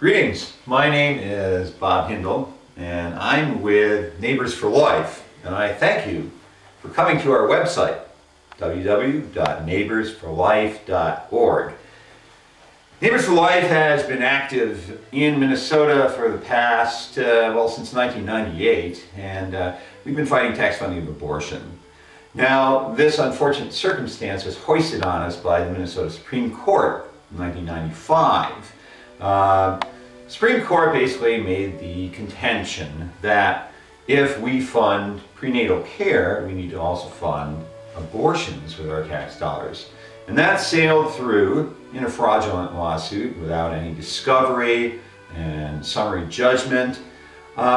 Greetings, my name is Bob Hindle and I'm with Neighbors for Life, and I thank you for coming to our website www.neighborsforlife.org. Neighbors for Life has been active in Minnesota for the past, since 1998, and we've been fighting tax funding of abortion. Now, this unfortunate circumstance was hoisted on us by the Minnesota Supreme Court in 1995. Supreme Court basically made the contention that if we fund prenatal care, we need to also fund abortions with our tax dollars. And that sailed through in a fraudulent lawsuit without any discovery and summary judgment.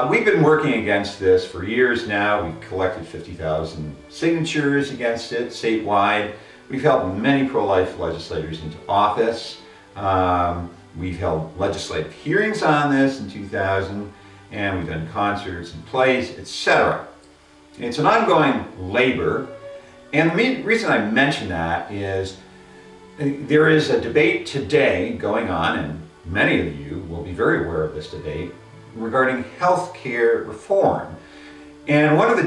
We've been working against this for years now. We've collected 50,000 signatures against it statewide. We've helped many pro-life legislators into office. We've held legislative hearings on this in 2000, and we've done concerts and plays, etc. It's an ongoing labor, and the reason I mention that is there is a debate today going on, and many of you will be very aware of this debate, regarding health care reform. And one of the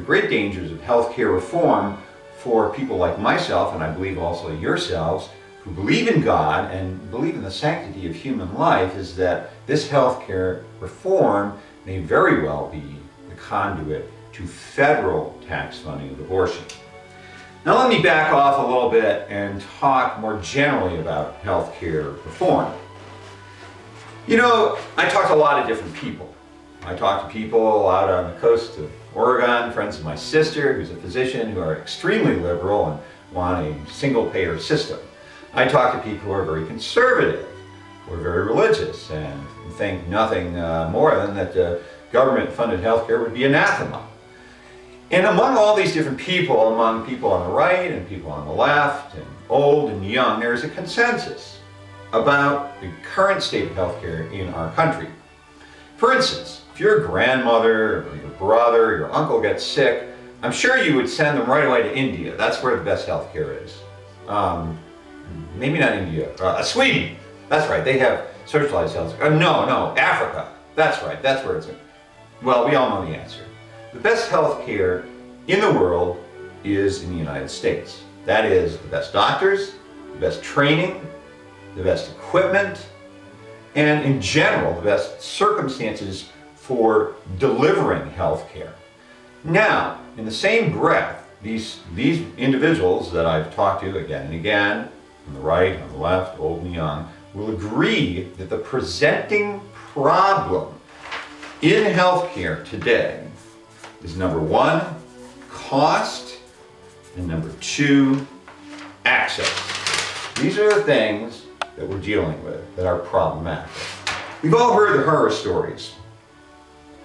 great dangers of health care reform for people like myself, and I believe also yourselves, who believe in God and believe in the sanctity of human life, is that this health care reform may very well be the conduit to federal tax funding of abortion. Now let me back off a little bit and talk more generally about health care reform. You know, I talk to a lot of different people. I talk to people out on the coast of Oregon, friends of my sister who's a physician, who are extremely liberal and want a single-payer system. I talk to people who are very conservative, who are very religious, and think nothing more than that government-funded healthcare would be anathema. And among all these different people, among people on the right and people on the left, and old and young, there is a consensus about the current state of healthcare in our country. For instance, if your grandmother or your brother or your uncle gets sick, I'm sure you would send them right away to India. That's where the best healthcare is. Maybe not India, Sweden. That's right, they have socialized health. No, Africa. That's right, that's where it's at. Well, we all know the answer. The best health care in the world is in the United States. That is the best doctors, the best training, the best equipment, and in general, the best circumstances for delivering health care. Now, in the same breath, these individuals that I've talked to again and again, on the right, on the left, old and young, will agree that the presenting problem in healthcare today is number one, cost, and number two, access. These are the things that we're dealing with that are problematic. We've all heard the horror stories.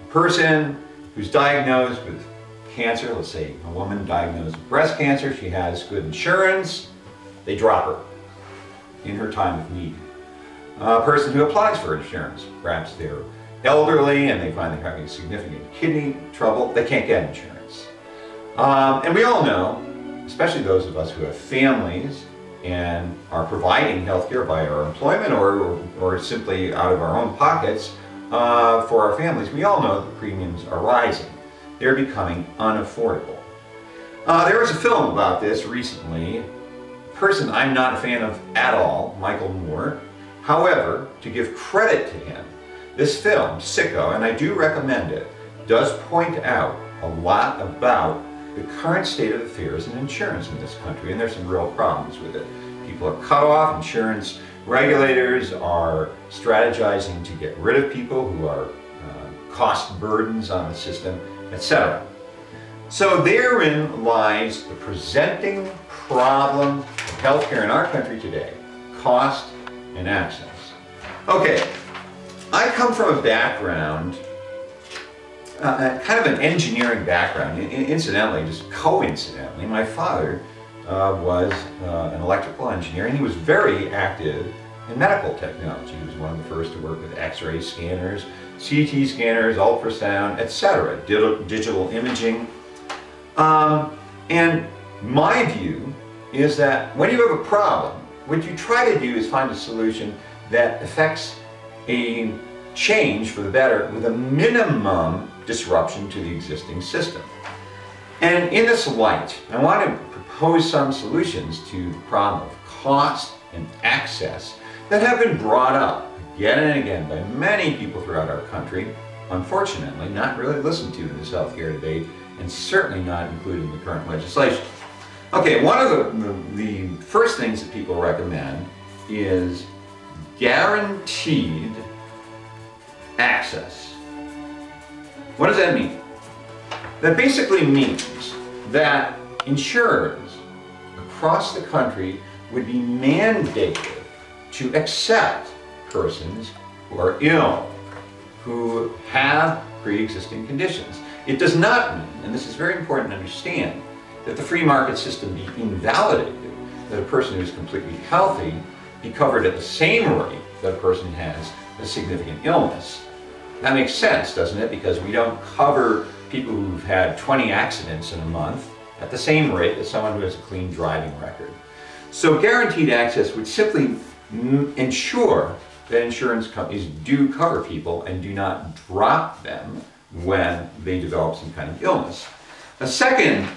A person who's diagnosed with cancer, let's say a woman diagnosed with breast cancer, she has good insurance, they drop her in her time of need. A person who applies for insurance, perhaps they're elderly and they find they're having significant kidney trouble, they can't get insurance. And we all know, especially those of us who have families and are providing health care by our employment or simply out of our own pockets for our families, we all know that premiums are rising. They're becoming unaffordable. There was a film about this recently, a person I'm not a fan of at all, Michael Moore. However, to give credit to him, this film, Sicko, and I do recommend it, does point out a lot about the current state of affairs in insurance in this country, and there's some real problems with it. People are cut off, insurance regulators are strategizing to get rid of people who are cost burdens on the system, etc. So therein lies the presenting problem of healthcare in our country today, cost and access. Okay, I come from a background, kind of an engineering background. Incidentally, just coincidentally, my father was an electrical engineer, and he was very active in medical technology. He was one of the first to work with X-ray scanners, CT scanners, ultrasound, etc., digital imaging. And my view is that when you have a problem, what you try to do is find a solution that affects a change for the better with a minimum disruption to the existing system. And in this light, I want to propose some solutions to the problem of cost and access that have been brought up again and again by many people throughout our country, unfortunately not really listened to in this healthcare debate, and certainly not included in the current legislation. Okay, one of the first things that people recommend is guaranteed access. What does that mean? That basically means that insurers across the country would be mandated to accept persons who are ill, who have pre-existing conditions. It does not mean, and this is very important to understand, that the free market system be invalidated, that a person who is completely healthy be covered at the same rate that a person who has a significant illness. That makes sense, doesn't it? Because we don't cover people who've had 20 accidents in a month at the same rate as someone who has a clean driving record. So guaranteed access would simply ensure that insurance companies do cover people and do not drop them when they develop some kind of illness. A second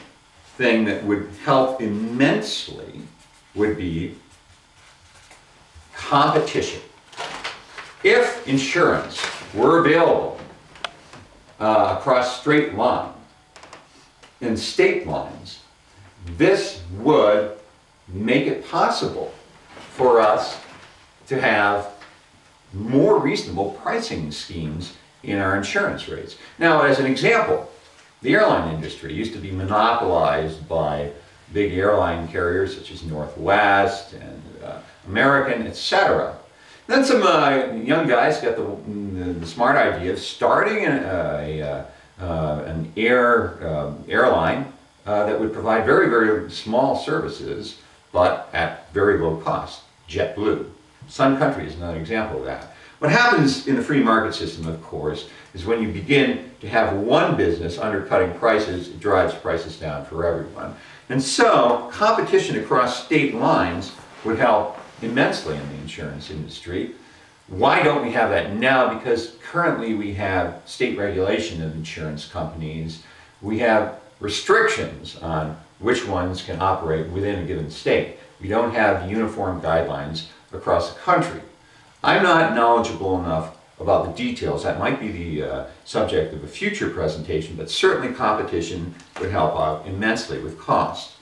thing that would help immensely would be competition. If insurance were available across straight line and state lines, this would make it possible for us to have more reasonable pricing schemes in our insurance rates. Now, as an example, the airline industry used to be monopolized by big airline carriers such as Northwest and American, etc. Then some young guys got the smart idea of starting an airline that would provide very, very small services, but at very low cost. JetBlue. Sun Country is another example of that. What happens in the free market system, of course, is when you begin to have one business undercutting prices, it drives prices down for everyone. And so competition across state lines would help immensely in the insurance industry. Why don't we have that now? Because currently we have state regulation of insurance companies. We have restrictions on which ones can operate within a given state. We don't have uniform guidelines across the country. I'm not knowledgeable enough about the details. That might be the subject of a future presentation, but certainly competition would help out immensely with cost.